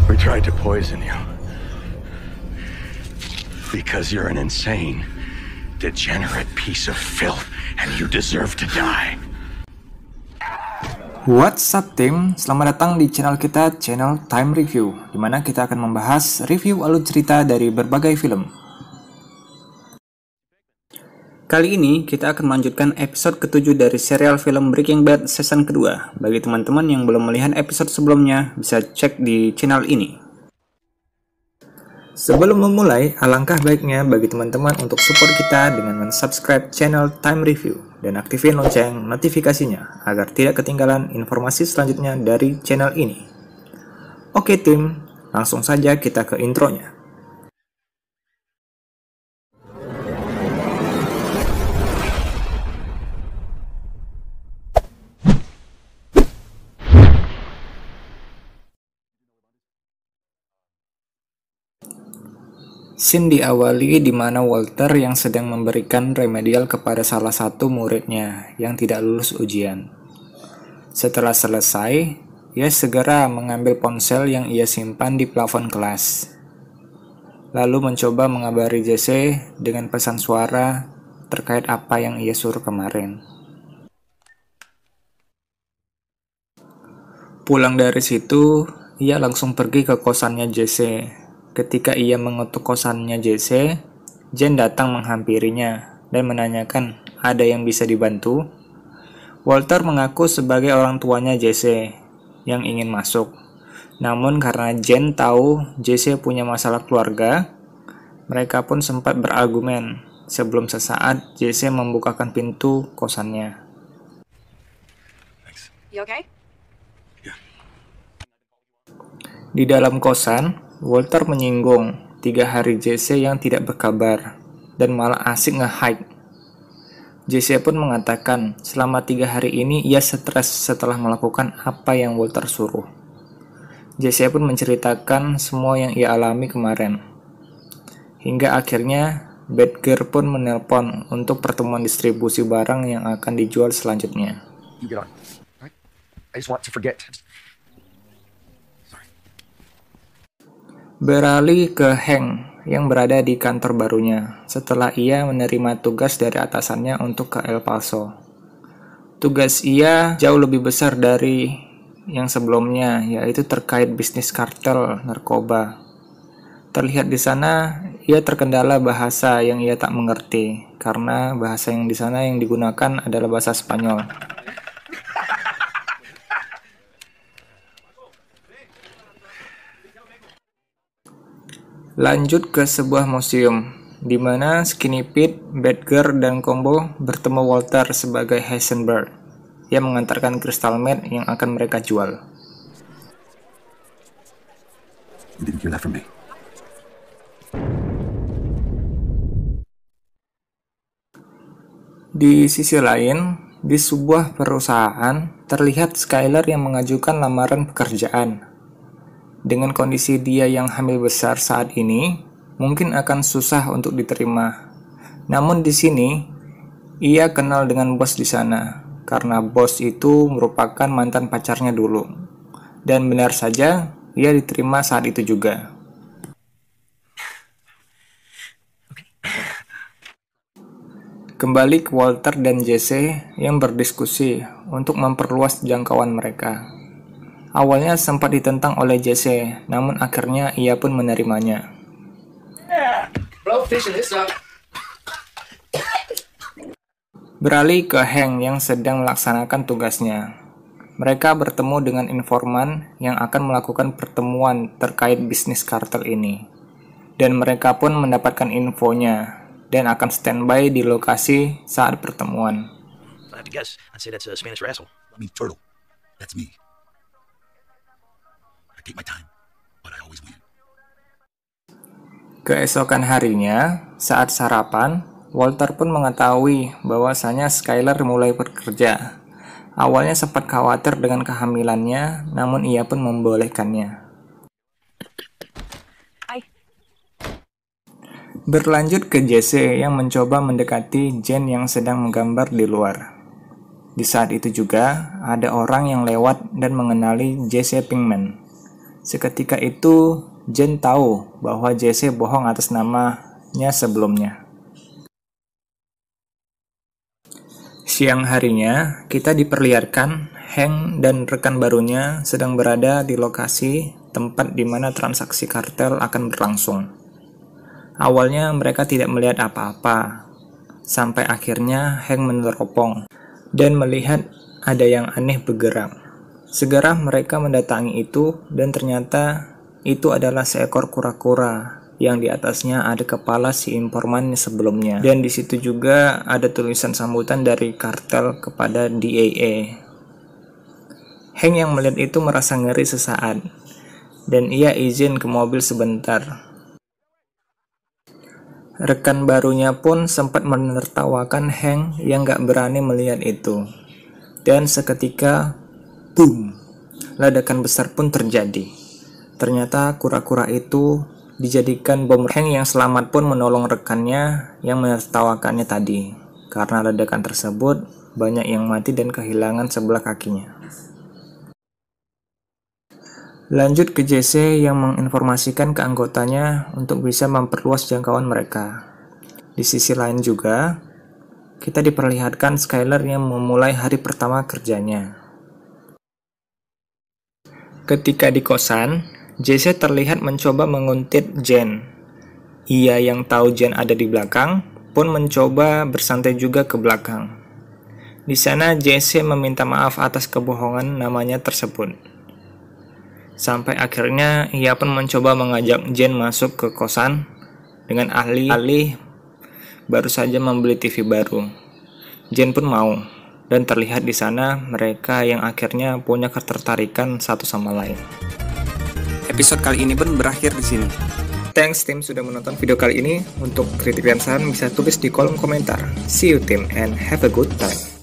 We tried to poison you. Because you're an insane, degenerate piece of filth, and you deserve to die. What's up tim? Selamat datang di channel kita, channel Time Review, di mana kita akan membahas review alur cerita dari berbagai film. Kali ini kita akan melanjutkan episode ke-7 dari serial film Breaking Bad season kedua. Bagi teman-teman yang belum melihat episode sebelumnya, bisa cek di channel ini. Sebelum memulai, alangkah baiknya bagi teman-teman untuk support kita dengan subscribe channel Time Review dan aktifin lonceng notifikasinya agar tidak ketinggalan informasi selanjutnya dari channel ini. Oke tim, langsung saja kita ke intronya. Scene diawali di mana Walter yang sedang memberikan remedial kepada salah satu muridnya yang tidak lulus ujian. Setelah selesai, ia segera mengambil ponsel yang ia simpan di plafon kelas. Lalu mencoba mengabari Jesse dengan pesan suara terkait apa yang ia suruh kemarin. Pulang dari situ, ia langsung pergi ke kosannya Jesse. Ketika ia mengetuk kosannya Jesse, Jen datang menghampirinya dan menanyakan ada yang bisa dibantu. Walter mengaku sebagai orang tuanya Jesse yang ingin masuk. Namun karena Jen tahu Jesse punya masalah keluarga, mereka pun sempat berargumen sebelum sesaat Jesse membukakan pintu kosannya. You okay? Di dalam kosan, Walter menyinggung 3 hari Jesse yang tidak berkabar dan malah asik nge-hike. Jesse pun mengatakan selama 3 hari ini ia stres setelah melakukan apa yang Walter suruh. Jesse pun menceritakan semua yang ia alami kemarin. Hingga akhirnya Badger pun menelpon untuk pertemuan distribusi barang yang akan dijual selanjutnya. You get on. Right? I just want to forget. Beralih ke Hank yang berada di kantor barunya setelah ia menerima tugas dari atasannya untuk ke El Paso. Tugas ia jauh lebih besar dari yang sebelumnya, yaitu terkait bisnis kartel narkoba. Terlihat di sana ia terkendala bahasa yang ia tak mengerti karena bahasa yang di sana yang digunakan adalah bahasa Spanyol. Lanjut ke sebuah museum, di mana Skinny Pete, Badger, dan Combo bertemu Walter sebagai Heisenberg yang mengantarkan crystal meth yang akan mereka jual. You didn't hear that from me. Di sisi lain, di sebuah perusahaan, terlihat Skyler yang mengajukan lamaran pekerjaan. Dengan kondisi dia yang hamil besar saat ini, mungkin akan susah untuk diterima. Namun di sini, ia kenal dengan bos di sana, karena bos itu merupakan mantan pacarnya dulu. Dan benar saja, ia diterima saat itu juga. Kembali ke Walter dan Jesse yang berdiskusi untuk memperluas jangkauan mereka. Awalnya sempat ditentang oleh Jesse, namun akhirnya ia pun menerimanya. Beralih ke Hank yang sedang melaksanakan tugasnya. Mereka bertemu dengan informan yang akan melakukan pertemuan terkait bisnis kartel ini. Dan mereka pun mendapatkan infonya dan akan standby di lokasi saat pertemuan. I have to guess. I'd say that's a Spanish rascal. I mean, turtle. That's me. I take my time, but I always win. Keesokan harinya, saat sarapan, Walter pun mengetahui bahwasanya Skyler mulai bekerja. Awalnya sempat khawatir dengan kehamilannya, namun ia pun membolehkannya. Berlanjut ke Jesse yang mencoba mendekati Jen yang sedang menggambar di luar. Di saat itu juga, ada orang yang lewat dan mengenali Jesse Pinkman. Seketika itu, Jen tahu bahwa Jesse bohong atas namanya sebelumnya. Siang harinya, kita diperlihatkan Hank dan rekan barunya sedang berada di lokasi tempat di mana transaksi kartel akan berlangsung. Awalnya mereka tidak melihat apa-apa, sampai akhirnya Hank meneropong dan melihat ada yang aneh bergerak. Segera mereka mendatangi itu dan ternyata itu adalah seekor kura-kura yang di atasnya ada kepala si informan sebelumnya. Dan di situ juga ada tulisan sambutan dari kartel kepada DEA. Hank yang melihat itu merasa ngeri sesaat dan ia izin ke mobil sebentar. Rekan barunya pun sempat menertawakan Hank yang gak berani melihat itu. Dan seketika, boom, ledakan besar pun terjadi. Ternyata kura-kura itu dijadikan bom. Hank yang selamat pun menolong rekannya yang menertawakannya tadi. Karena ledakan tersebut, banyak yang mati dan kehilangan sebelah kakinya. Lanjut ke Jesse yang menginformasikan ke anggotanya untuk bisa memperluas jangkauan mereka. Di sisi lain juga, kita diperlihatkan Skyler yang memulai hari pertama kerjanya. Ketika di kosan, Jesse terlihat mencoba menguntit Jen. Ia yang tahu Jen ada di belakang, pun mencoba bersantai juga ke belakang. Di sana Jesse meminta maaf atas kebohongan namanya tersebut. Sampai akhirnya ia pun mencoba mengajak Jen masuk ke kosan dengan alih-alih baru saja membeli TV baru. Jen pun mau, dan terlihat di sana mereka yang akhirnya punya ketertarikan satu sama lain. Episode kali ini pun berakhir di sini. Thanks tim sudah menonton video kali ini. Untuk kritik dan saran bisa tulis di kolom komentar. See you team and have a good time.